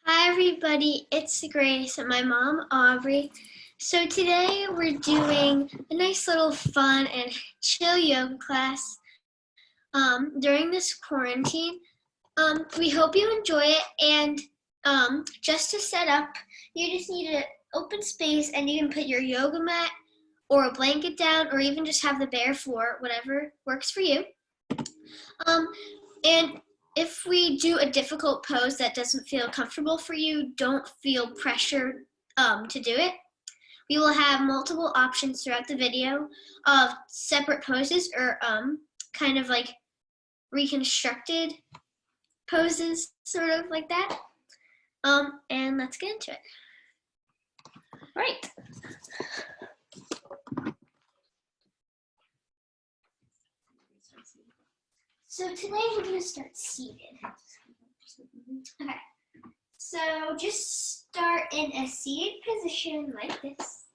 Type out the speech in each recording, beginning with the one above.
Hi everybody, it's Grace and my mom Aubrey. So today we're doing a nice little fun and chill yoga class during this quarantine. We hope you enjoy it, and just to set up, you just need an open space and you can put your yoga mat or a blanket down or even just have the bare floor, whatever works for you. And if we do a difficult pose that doesn't feel comfortable for you, don't feel pressured to do it. We will have multiple options throughout the video of separate poses or kind of like reconstructed poses, sort of like that. And let's get into it. Right. So today we're going to start seated. Okay. So just start in a seated position like this.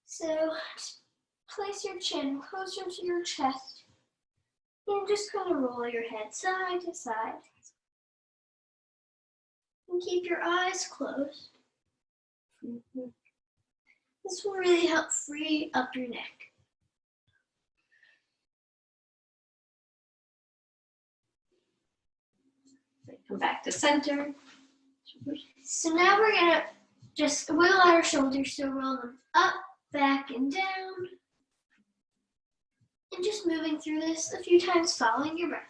So just place your chin closer to your chest and just kind of roll your head side to side. And keep your eyes closed. This will really help free up your neck. Come back to center. So now we're going to just wiggle out our shoulders, so roll them up, back, and down. And just moving through this a few times, following your breath.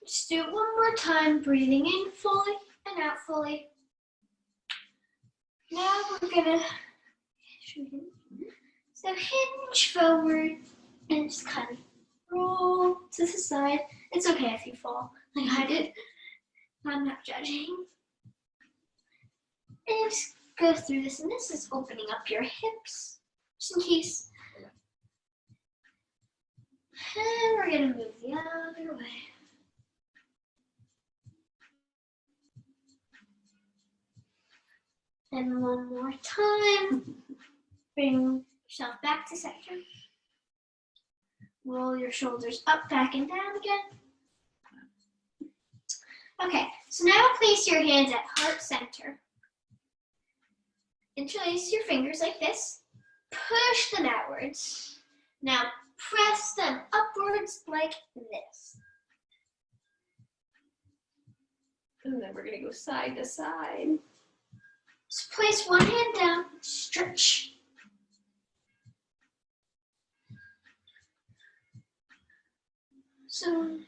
Just do it one more time, breathing in fully and out fully. Now we're going to hinge forward and just kind of roll to the side. It's okay if you fall, like I did. I'm not judging. And just go through this, and this is opening up your hips, just in case. And we're gonna move the other way. And one more time. Bring yourself back to center. Roll your shoulders up, back, and down again. Okay, so now place your hands at heart center. Interlace your fingers like this. Push them outwards. Now press them upwards like this. And then we're going to go side to side. So place one hand down, stretch. So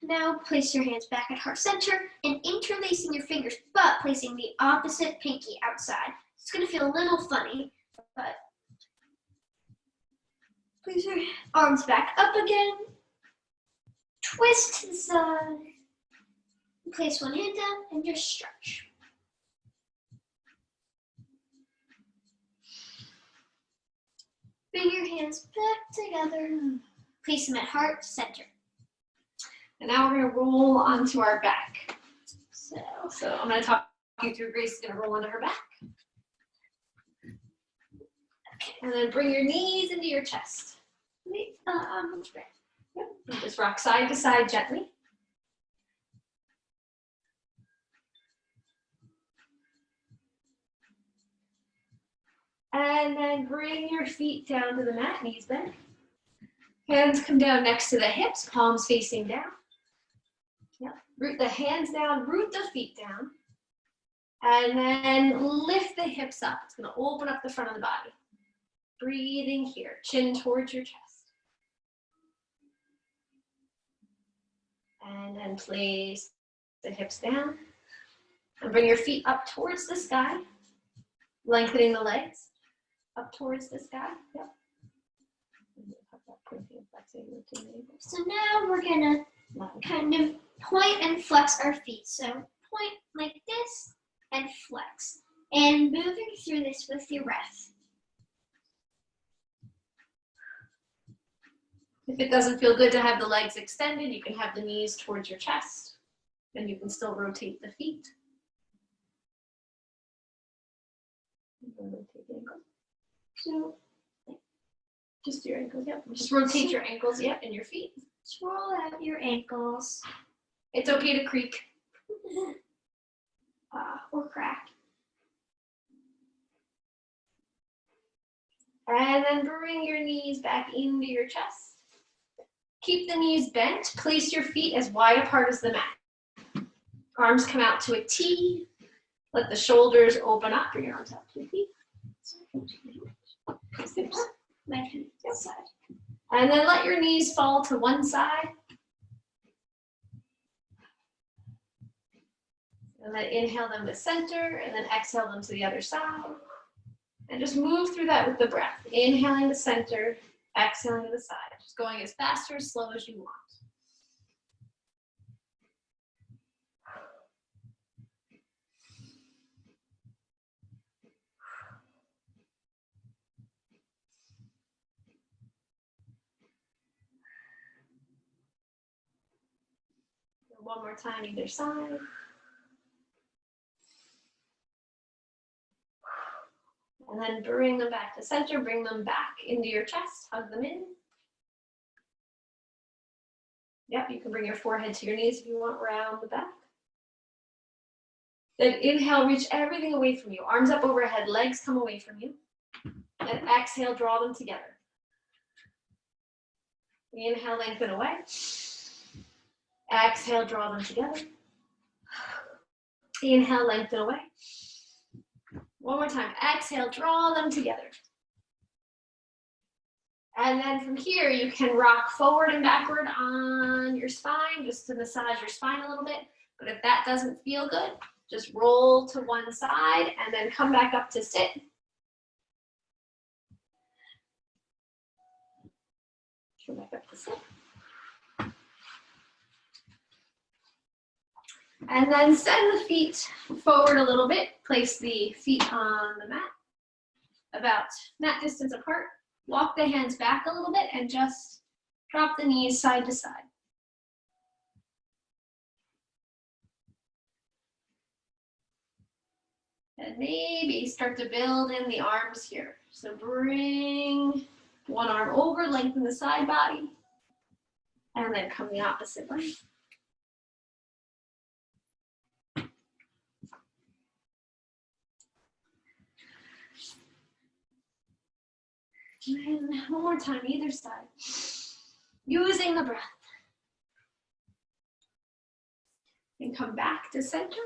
now place your hands back at heart center and interlacing your fingers, but placing the opposite pinky outside. It's going to feel a little funny, but place your arms back up again. Twist to the side. Place one hand down and just stretch. Bring your hands back together. Place them at heart center. And now we're going to roll onto our back. So I'm going to talk you through. Grace is going to roll onto her back. Okay. And then bring your knees into your chest. Yep. And just rock side to side gently. And then bring your feet down to the mat, knees bent. Hands come down next to the hips, palms facing down. Yep. Root the hands down, root the feet down. And then lift the hips up. It's going to open up the front of the body. Breathing here, chin towards your chest. And then place the hips down. And bring your feet up towards the sky. Lengthening the legs up towards the sky. Yep. So now we're gonna kind of point and flex our feet. So point like this and flex. And moving through this with your breath. If it doesn't feel good to have the legs extended, you can have the knees towards your chest. And you can still rotate the feet. And rotate the ankles. So, just your ankles, yep. Just rotate your ankles, yep, and your feet. Swirl out your ankles. It's okay to creak. Or crack. And then bring your knees back into your chest. Keep the knees bent. Place your feet as wide apart as the mat. Arms come out to a T. Let the shoulders open up. Bring your arms out to a T. My feet side. And then let your knees fall to one side. And then inhale them to center, and then exhale them to the other side. And just move through that with the breath. Inhaling to center, exhaling to the side. Just going as fast or as slow as you want. One more time, either side. And then bring them back to center, bring them back into your chest, hug them in. Yep, you can bring your forehead to your knees if you want, round the back. Then inhale, reach everything away from you. Arms up overhead, legs come away from you. And exhale, draw them together. Inhale, lengthen away. Exhale, draw them together. Inhale, lengthen away. One more time. Exhale, draw them together. And then from here, you can rock forward and backward on your spine, just to massage your spine a little bit. But if that doesn't feel good, just roll to one side and then come back up to sit. Come back up to sit. And then send the feet forward a little bit. Place the feet on the mat, about mat distance apart. Walk the hands back a little bit and just drop the knees side to side. And maybe start to build in the arms here. So bring one arm over, lengthen the side body, and then come the opposite way. And then one more time, either side. Using the breath. And come back to center.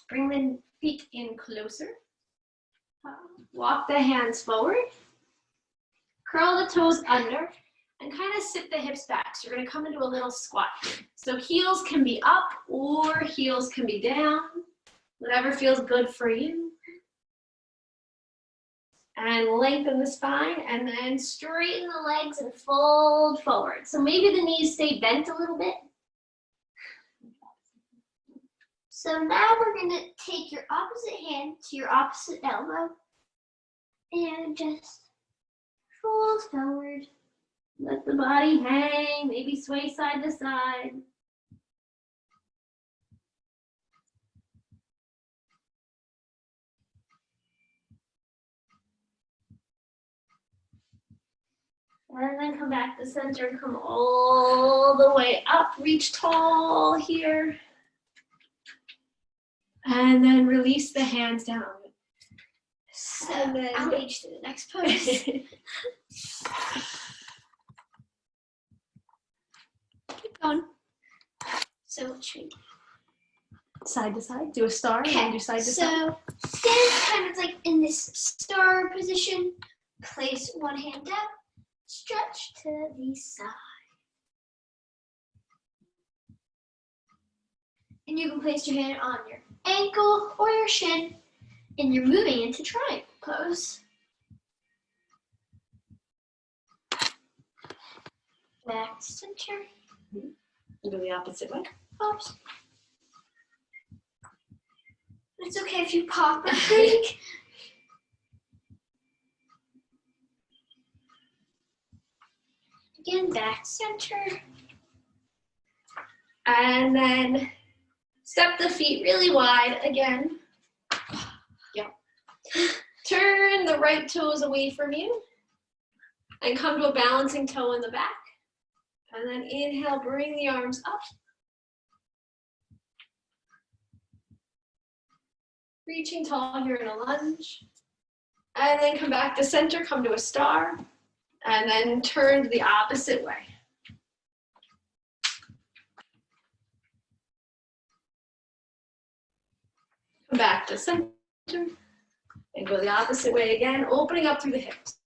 Bring the feet in closer. Walk the hands forward. Curl the toes under. And kind of sit the hips back. So you're going to come into a little squat. So heels can be up or heels can be down. Whatever feels good for you. And lengthen the spine, and then straighten the legs and fold forward. So maybe the knees stay bent a little bit. So now we're gonna take your opposite hand to your opposite elbow and just fold forward. Let the body hang, maybe sway side to side. And then come back to center and come all the way up. Reach tall here. And then release the hands down. And then engage to the next pose. Keep going. So what should we do? Side to side. Do a star and then do side to side. So stand kind of like in this star position. Place one hand down. Stretch to the side. And you can place your hand on your ankle or your shin, and you're moving into triangle pose. Back to center. Do the opposite way. Oops. It's okay if you pop or creak. Again, back center. And then step the feet really wide again. Yep. Turn the right toes away from you and come to a balancing toe in the back. And then inhale, bring the arms up. Reaching tall here in a lunge. And then come back to center, come to a star. And then turn the opposite way. Come back to center. And go the opposite way again, opening up through the hips.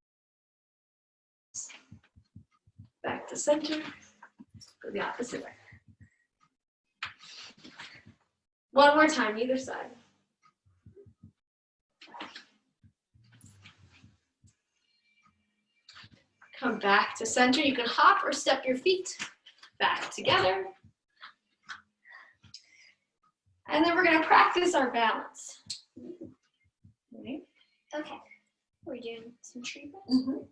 Back to center. Go the opposite way. One more time, either side. Come back to center. You can hop or step your feet back together. And then we're going to practice our balance. Okay. We're doing some tree balance. Mm-hmm.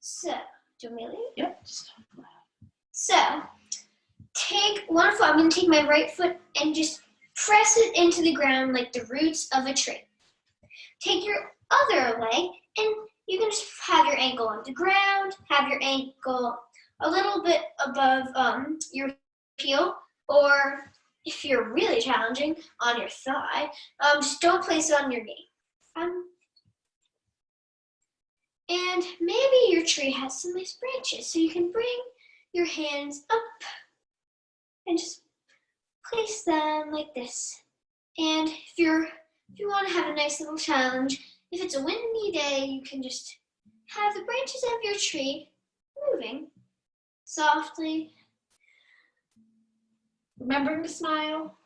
So, do you want me to lead? Yep. Just talk loud. So, take one foot. I'm going to take my right foot and just press it into the ground like the roots of a tree. Take your other leg and you can just have your ankle on the ground, have your ankle a little bit above your heel, or if you're really challenging, on your thigh. Just don't place it on your knee. And maybe your tree has some nice branches, so you can bring your hands up and just place them like this. And if you want to have a nice little challenge, if it's a windy day, you can just have the branches of your tree moving softly. Remembering to smile.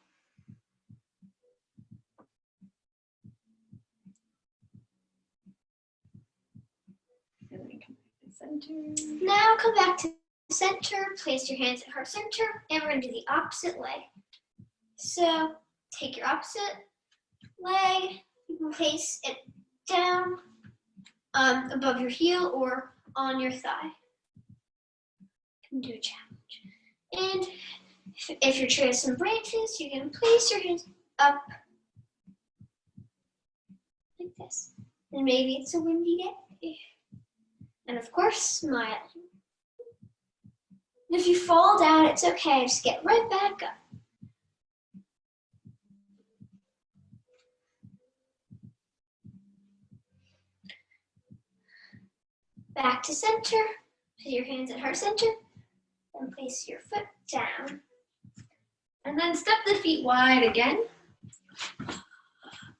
And then come back to center. Now come back to center, place your hands at heart center, and we're going to do the opposite leg. So take your opposite leg, you can place it down above your heel or on your thigh. You can do a challenge. And if your tree has some branches, you can place your hands up like this. And maybe it's a windy day. And of course, smile. And if you fall down, it's okay. Just get right back up. Back to center. Put your hands at heart center. And place your foot down. And then step the feet wide again.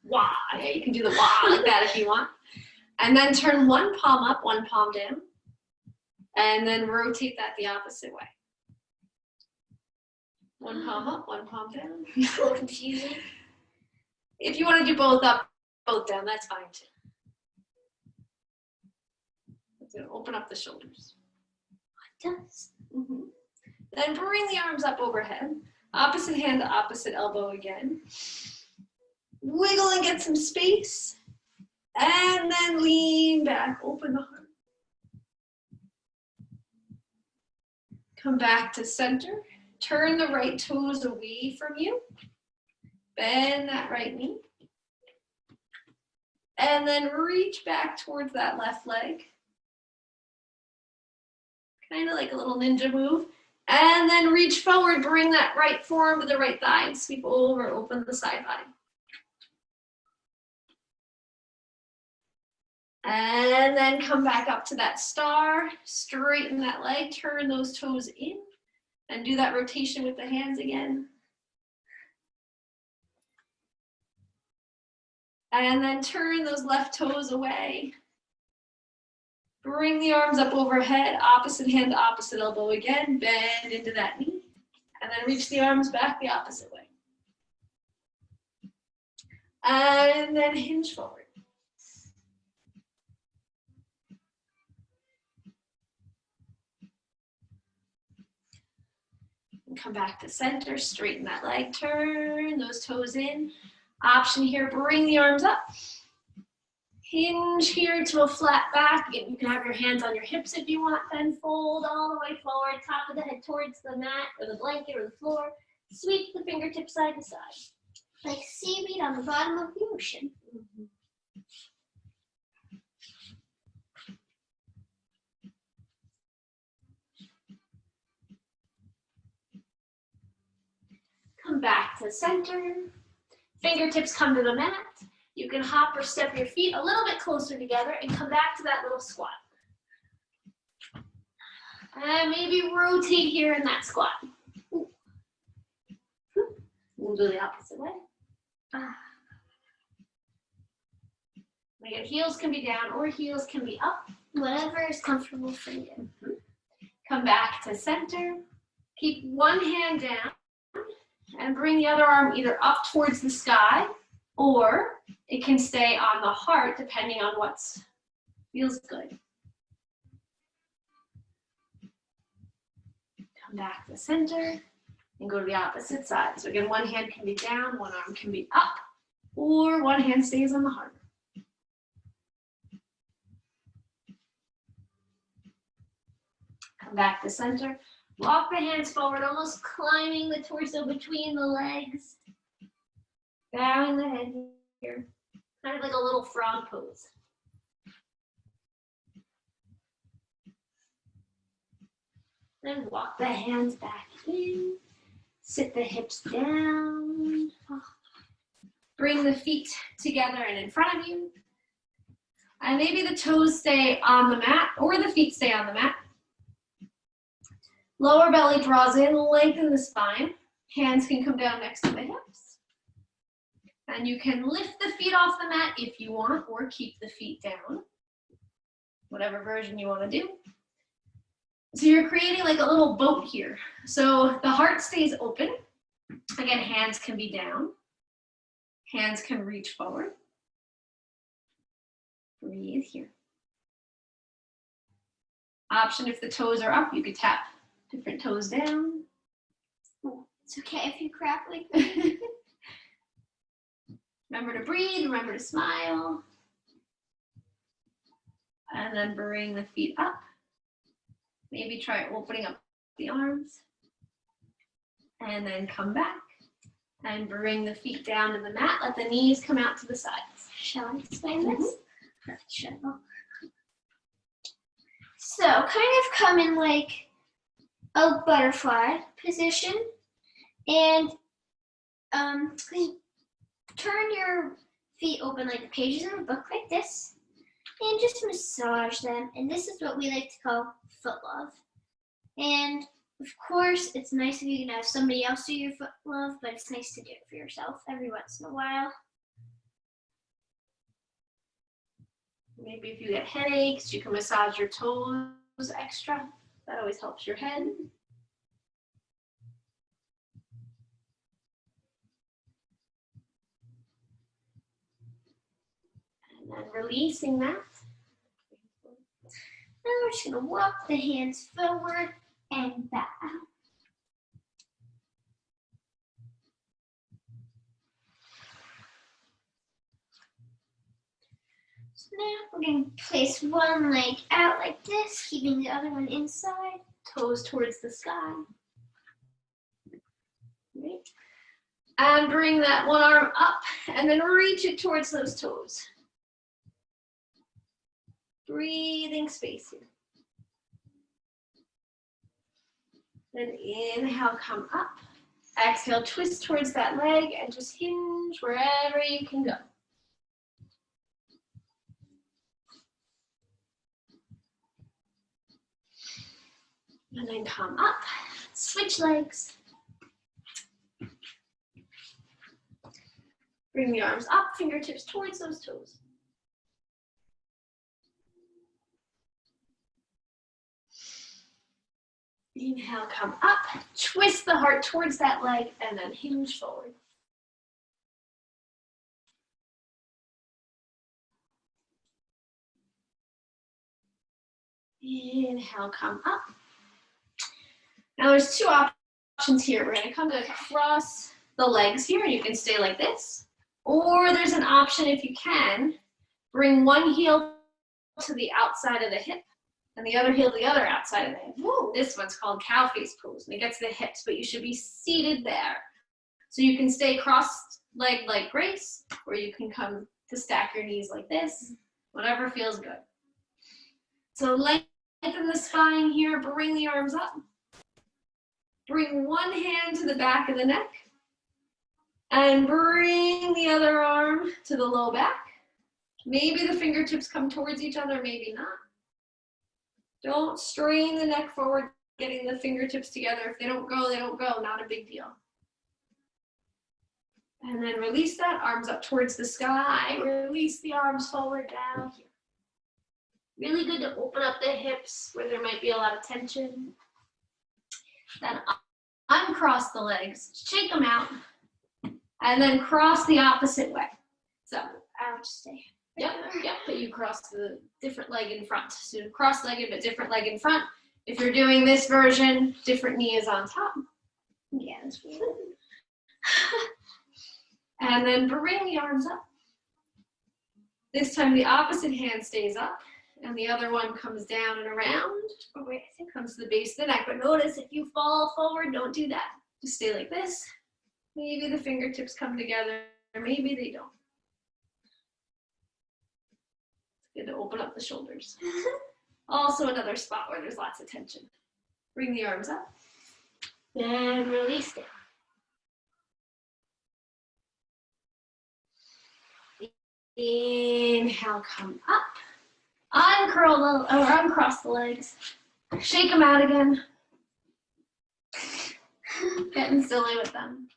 Wah. Yeah, you can do the wah like that if you want. And then turn one palm up, one palm down. And then rotate that the opposite way. One palm up, one palm down. A little confusing. If you want to do both up, both down, that's fine too. Open up the shoulders. It does. Mm-hmm. Then bring the arms up overhead. Opposite hand to opposite elbow again. Wiggle and get some space. And then lean back, open the heart. Come back to center. Turn the right toes away from you. Bend that right knee. And then reach back towards that left leg. Kind of like a little ninja move. And then reach forward, bring that right forearm to the right thigh and sweep over, open the side body. And then come back up to that star, straighten that leg, turn those toes in, and do that rotation with the hands again. And then turn those left toes away. Bring the arms up overhead, opposite hand to opposite elbow again, bend into that knee, and then reach the arms back the opposite way. And then hinge forward. And come back to center, straighten that leg, turn those toes in. Option here, bring the arms up. Hinge here to a flat back. You can have your hands on your hips if you want, then fold all the way forward, top of the head towards the mat or the blanket or the floor. Sweep the fingertips side to side. Like seaweed on the bottom of the ocean. Mm-hmm. Come back to center. Fingertips come to the mat. You can hop or step your feet a little bit closer together and come back to that little squat. And maybe rotate here in that squat. Ooh. We'll do the opposite way. Again, heels can be down or heels can be up. Whatever is comfortable for you. Come back to center. Keep one hand down and bring the other arm either up towards the sky or it can stay on the heart depending on what feels good. Come back to center and go to the opposite side. So again, one hand can be down, one arm can be up, or one hand stays on the heart. Come back to center. Walk the hands forward, almost climbing the torso between the legs. Bowing the head here. Kind of like a little frog pose. Then walk the hands back in. Sit the hips down. Bring the feet together and in front of you. And maybe the toes stay on the mat or the feet stay on the mat. Lower belly draws in, lengthen the spine. Hands can come down next to the hips. And you can lift the feet off the mat if you want, or keep the feet down. Whatever version you want to do. So you're creating like a little boat here. So the heart stays open. Again, hands can be down. Hands can reach forward. Breathe here. Option if the toes are up, you could tap different toes down. Oh, it's okay if you crack like that. Remember to breathe, remember to smile. And then bring the feet up. Maybe try opening up the arms. And then come back. And bring the feet down to the mat. Let the knees come out to the sides. Shall I explain this? Shall. So kind of come in like a butterfly position and turn your feet open like the pages in a book like this and just massage them. And this is what we like to call foot love. And of course, it's nice if you can have somebody else do your foot love, but it's nice to do it for yourself every once in a while. Maybe if you get headaches, you can massage your toes extra. That always helps your head. And then releasing that. Now we're just going to walk the hands forward and back. So now we're going to place one leg out like this, keeping the other one inside. Toes towards the sky. Right. And bring that one arm up and then reach it towards those toes. Breathing space here. Then inhale, come up. Exhale, twist towards that leg and just hinge wherever you can go. And then come up, switch legs. Bring the arms up, fingertips towards those toes. Inhale, come up, twist the heart towards that leg, and then hinge forward. Inhale, come up. Now there's two options here. We're going to come to cross the legs here, and you can stay like this. Or there's an option, if you can, bring one heel to the outside of the hip, and the other heel to the other outside of the hip. Woo. This one's called cow face pose, and it gets the hips, but you should be seated there. So you can stay crossed leg like grace, or you can come to stack your knees like this, whatever feels good. So lengthen the spine here, bring the arms up. Bring one hand to the back of the neck, And bring the other arm to the low back. Maybe the fingertips come towards each other, maybe not. Don't strain the neck forward, getting the fingertips together. If they don't go, they don't go, not a big deal. And then release that, arms up towards the sky. Release the arms forward down here. Really good to open up the hips where there might be a lot of tension. Then uncross the legs, shake them out, and then cross the opposite way. So, ouch, stay. Yep, but you cross the different leg in front. So cross-legged, but different leg in front. If you're doing this version, different knee is on top. Yeah, that's good. And then bring the arms up. This time the opposite hand stays up, and the other one comes down and around. Oh wait, I think comes to the base of the neck, but notice if you fall forward, don't do that. Just stay like this. Maybe the fingertips come together, or maybe they don't. It's good to open up the shoulders. Also another spot where there's lots of tension. Bring the arms up, and release down. Inhale, come up. Uncross the legs. Shake them out again. Getting silly with them.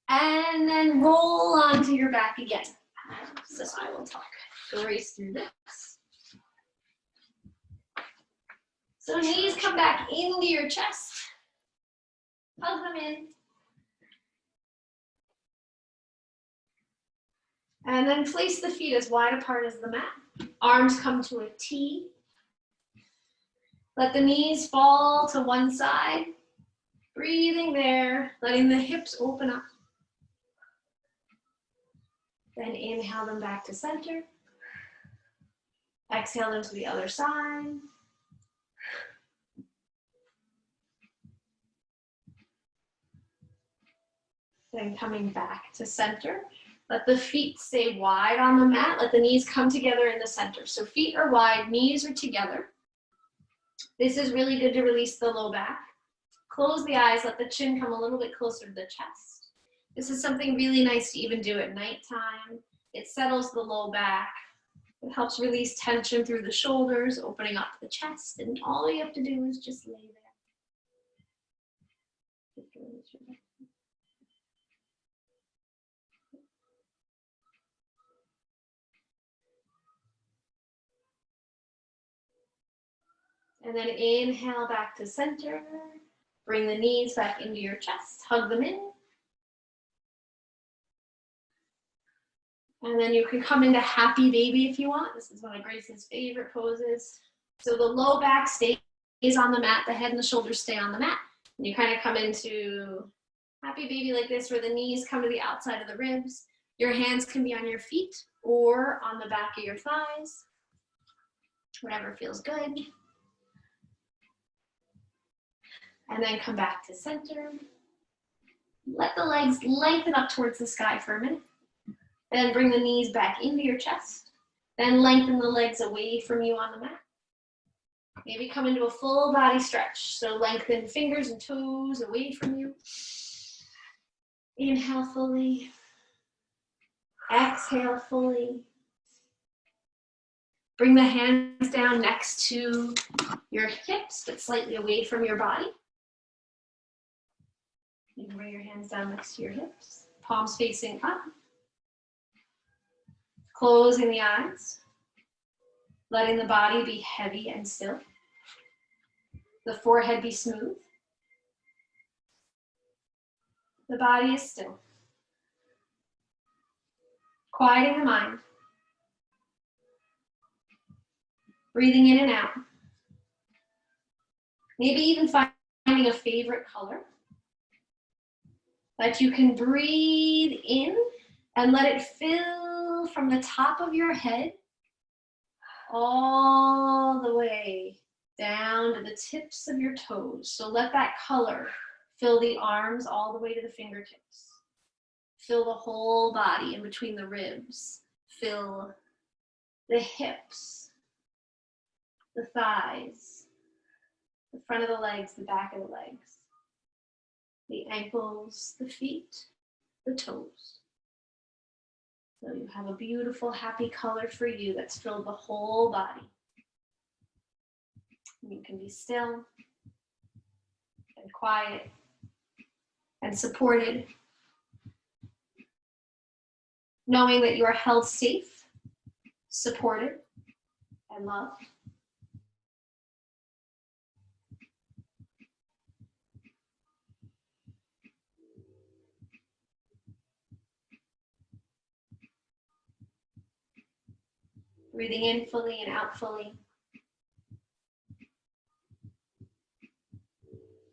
And then roll onto your back again. So I will talk. Race through this. So knees come back into your chest. Hug them in. And then place the feet as wide apart as the mat. Arms come to a T. Let the knees fall to one side. Breathing there, letting the hips open up. Then inhale them back to center. Exhale them to the other side. Then coming back to center. Let the feet stay wide on the mat. Let the knees come together in the center. So feet are wide, knees are together. This is really good to release the low back. Close the eyes, let the chin come a little bit closer to the chest. This is something really nice to even do at nighttime. It settles the low back. It helps release tension through the shoulders, opening up the chest. And all you have to do is just lay there. And then inhale back to center. Bring the knees back into your chest. Hug them in. And then you can come into happy baby if you want. This is one of Grace's favorite poses. So the low back stays on the mat. The head and the shoulders stay on the mat. And you kind of come into happy baby like this, where the knees come to the outside of the ribs. Your hands can be on your feet or on the back of your thighs. Whatever feels good. And then come back to center. Let the legs lengthen up towards the sky for a minute. Then bring the knees back into your chest. Then lengthen the legs away from you on the mat. Maybe come into a full body stretch. So lengthen fingers and toes away from you. Inhale fully. Exhale fully. Bring the hands down next to your hips, but slightly away from your body. You can bring your hands down next to your hips. Palms facing up. Closing the eyes. Letting the body be heavy and still. The forehead be smooth. The body is still. Quieting the mind. Breathing in and out. Maybe even finding a favorite color that you can breathe in and let it fill from the top of your head all the way down to the tips of your toes. So let that color fill the arms all the way to the fingertips. Fill the whole body in between the ribs. Fill the hips, the thighs, the front of the legs, the back of the legs, the ankles, the feet, the toes. So you have a beautiful, happy color for you that's filled the whole body. And you can be still and quiet and supported, knowing that you are held safe, supported, and loved. Breathing in fully and out fully.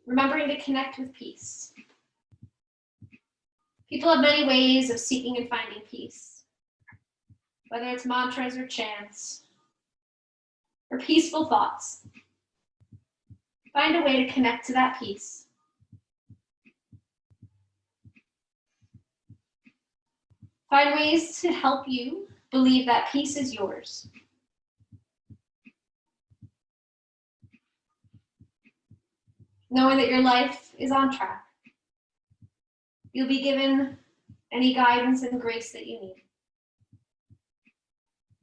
Remembering to connect with peace. People have many ways of seeking and finding peace, whether it's mantras or chants or peaceful thoughts. Find a way to connect to that peace. Find ways to help you believe that peace is yours. Knowing that your life is on track. You'll be given any guidance and grace that you need.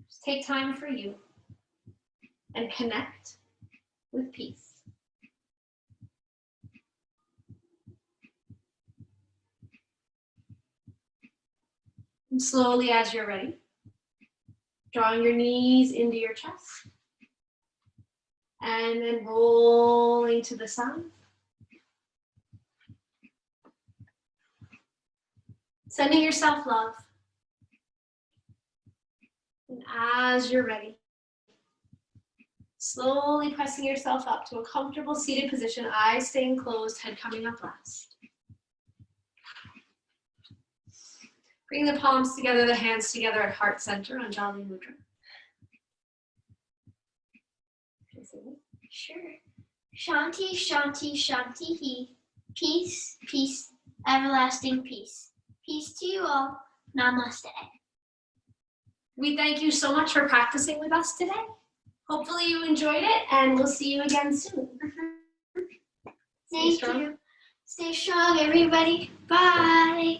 Just take time for you and connect with peace. And slowly, as you're ready, drawing your knees into your chest and then rolling to the side. Sending yourself love. And as you're ready, slowly pressing yourself up to a comfortable seated position, eyes staying closed, head coming up last. Bring the palms together, the hands together at heart center, Anjali Mudra. Sure. Shanti, Shanti, Shanti He. Peace, peace, everlasting peace. Peace to you all. Namaste. We thank you so much for practicing with us today. Hopefully you enjoyed it, and we'll see you again soon. Thank you. Stay strong, everybody. Bye.